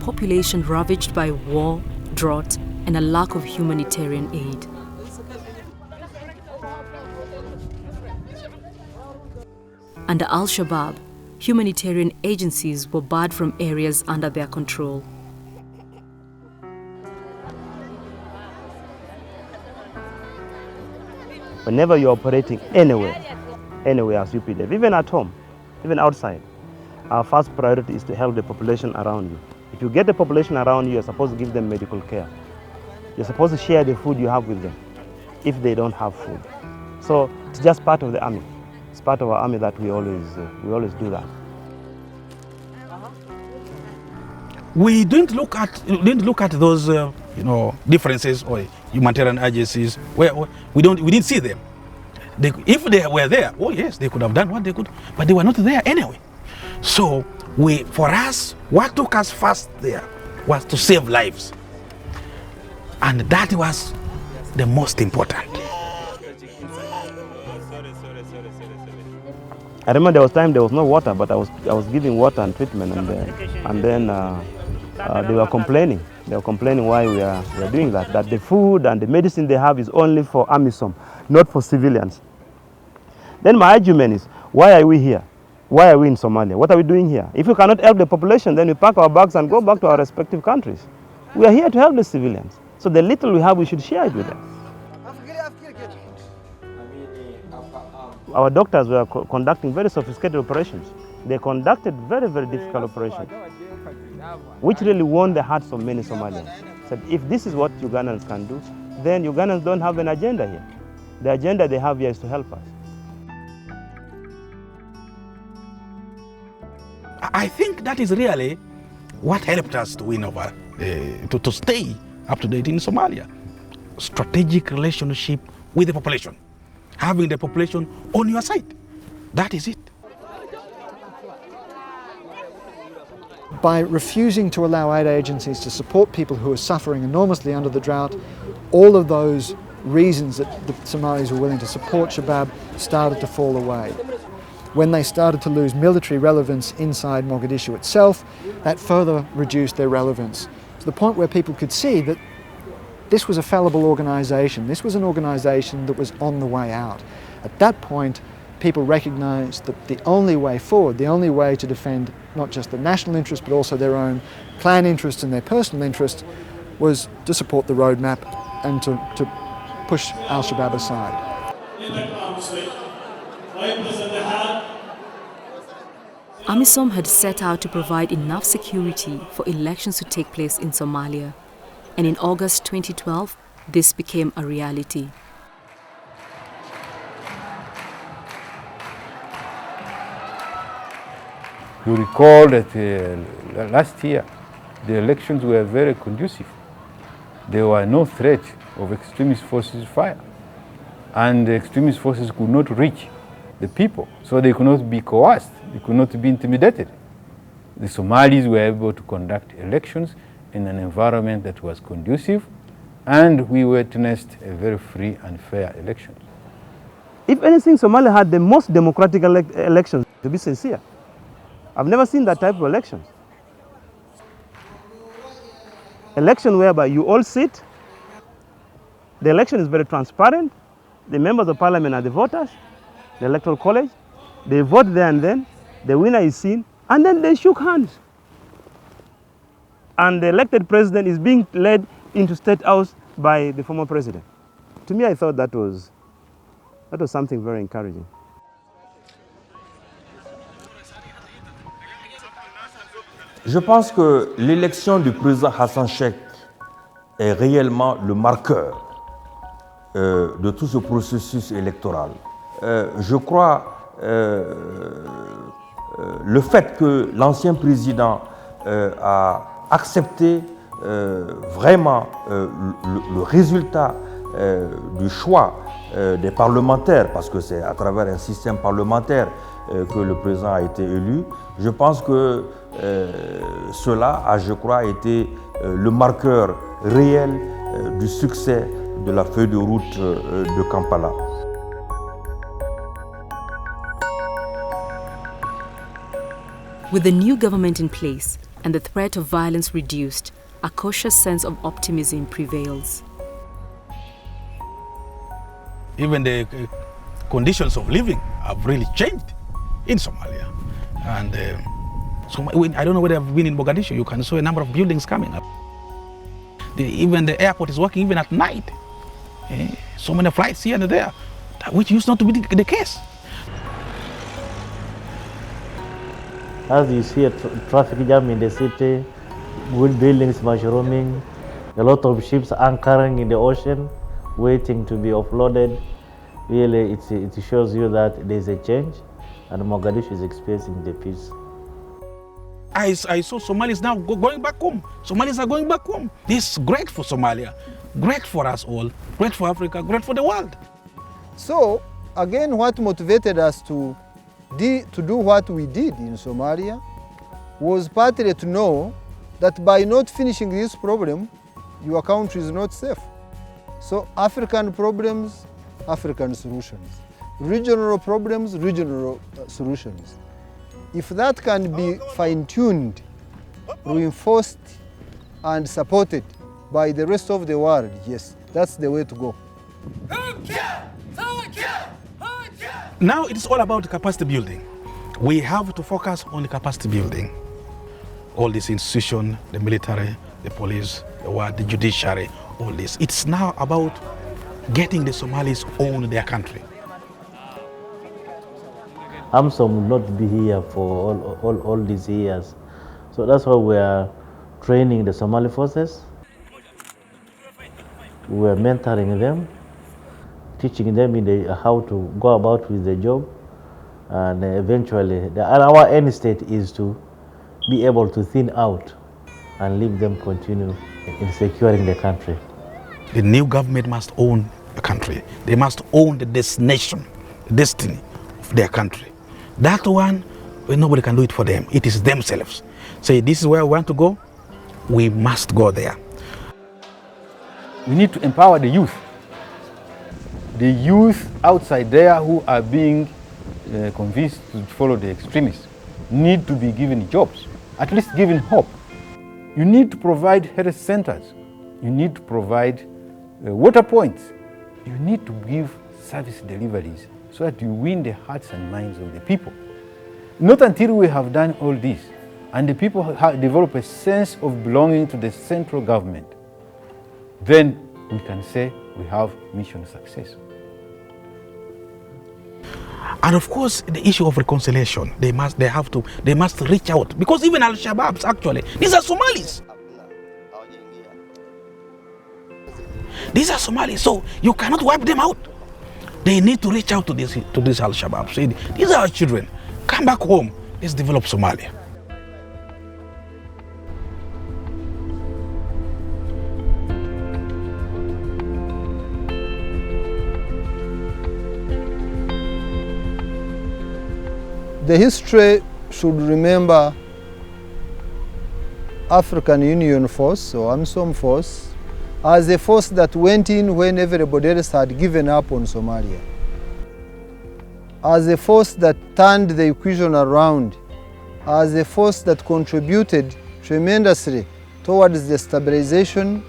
population ravaged by war, drought, and a lack of humanitarian aid. Under Al-Shabaab, humanitarian agencies were barred from areas under their control. Whenever you're operating anywhere as UPDF, even at home, even outside, our first priority is to help the population around you. If you get the population around you, you're supposed to give them medical care. You're supposed to share the food you have with them if they don't have food. So it's just part of the army. It's part of our army that we always do that. We didn't look at those differences or humanitarian agencies where we didn't see them. If they were there, oh yes, they could have done what they could, but they were not there anyway. So for us, what took us first there was to save lives, and that was the most important. I remember there was time there was no water, but I was giving water and treatment, and then they were complaining. They were complaining why we are doing that. That the food and the medicine they have is only for Amisom, not for civilians. Then my argument is, why are we here? Why are we in Somalia? What are we doing here? If we cannot help the population, then we pack our bags and go back to our respective countries. We are here to help the civilians. So the little we have, we should share it with them. Our doctors were conducting very sophisticated operations. They conducted very, very difficult operations, which really won the hearts of many Somalians. Said, if this is what Ugandans can do, then Ugandans don't have an agenda here. The agenda they have here is to help us. I think that is really what helped us to win over, to stay up to date in Somalia. Strategic relationship with the population. Having the population on your side. That is it. By refusing to allow aid agencies to support people who are suffering enormously under the drought, all of those reasons that the Somalis were willing to support Shabaab started to fall away. When they started to lose military relevance inside Mogadishu itself, that further reduced their relevance to the point where people could see that this was a fallible organisation. This was an organisation that was on the way out. At that point, people recognised that the only way forward, the only way to defend not just the national interest but also their own clan interests and their personal interests was to support the roadmap and to push Al-Shabaab aside. Amisom had set out to provide enough security for elections to take place in Somalia, and in August 2012, this became a reality. You recall that last year, the elections were very conducive. There were no threat of extremist forces fire, and the extremist forces could not reach the people, so they could not be coerced, they could not be intimidated. The Somalis were able to conduct elections in an environment that was conducive, and we witnessed a very free and fair election. If anything, Somalia had the most democratic elections, to be sincere. I've never seen that type of elections. Election whereby you all sit, the election is very transparent, the members of parliament are the voters, the electoral college, they vote there and then, the winner is seen, and then they shook hands. And the elected president is being led into State House by the former president. To me, I thought that was something very encouraging. Je pense que l'élection du président Hassan Sheikh est réellement le marqueur de tout ce processus électoral. Je crois le fait que l'ancien président a accepté vraiment le résultat du choix des parlementaires, parce que c'est à travers un système parlementaire que le président a été élu. Je pense que cela a, je crois, été le marqueur réel du succès de la feuille de route de Kampala. With the new government in place and the threat of violence reduced, a cautious sense of optimism prevails. Even the conditions of living have really changed in Somalia. And I don't know whether I've been in Mogadishu, you can see a number of buildings coming up. Even the airport is working even at night. So many flights here and there, which used not to be the case. As you see a traffic jam in the city, good buildings mushrooming, a lot of ships anchoring in the ocean, waiting to be offloaded. Really, it shows you that there's a change, and Mogadishu is experiencing the peace. I saw Somalis now going back home. Somalis are going back home. This is great for Somalia, great for us all, great for Africa, great for the world. So, again, what motivated us to do what we did in Somalia was partly to know that by not finishing this problem, your country is not safe. So African problems, African solutions. Regional problems, regional solutions. If that can be fine-tuned, reinforced, and supported by the rest of the world, yes, that's the way to go. Now it's all about capacity building. We have to focus on the capacity building. All these institutions, the military, the police, the judiciary, all this. It's now about getting the Somalis own their country. Amisom will not be here for all these years. So that's why we are training the Somali forces. We are mentoring them, teaching them how to go about with the job, and eventually our end state is to be able to thin out and leave them continue in securing the country. The new government must own the country. They must own the destination, the destiny of their country. That one, nobody can do it for them. It is themselves. Say, this is where we want to go, we must go there. We need to empower the youth. The youth outside there who are being convinced to follow the extremists need to be given jobs, at least given hope. You need to provide health centers. You need to provide water points. You need to give service deliveries so that you win the hearts and minds of the people. Not until we have done all this and the people develop a sense of belonging to the central government, then we can say we have mission success. And of course, the issue of reconciliation, they must reach out, because even Al-Shabaab, actually, these are Somalis. These are Somalis, so you cannot wipe them out. They need to reach out to this Al-Shabaab. Say, these are our children. Come back home. Let's develop Somalia. The history should remember African Union Force or Amisom Force as a force that went in when everybody else had given up on Somalia. As a force that turned the equation around, as a force that contributed tremendously towards the stabilization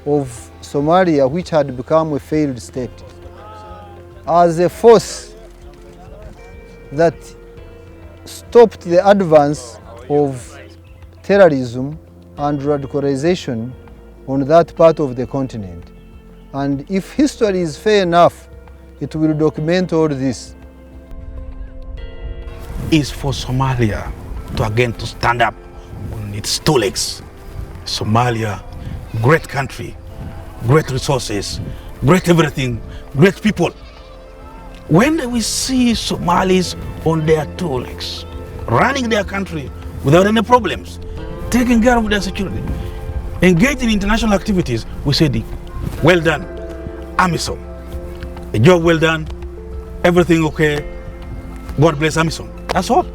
of Somalia, which had become a failed state. As a force that stopped the advance of terrorism and radicalization on that part of the continent. And if history is fair enough, it will document all this. Is for Somalia to stand up on its two legs. Somalia, great country, great resources, great everything, great people. When we see Somalis on their two legs, running their country without any problems, taking care of their security, engaged in international activities, we say, well done, Amisom. A job well done, everything okay, God bless Amisom. That's all.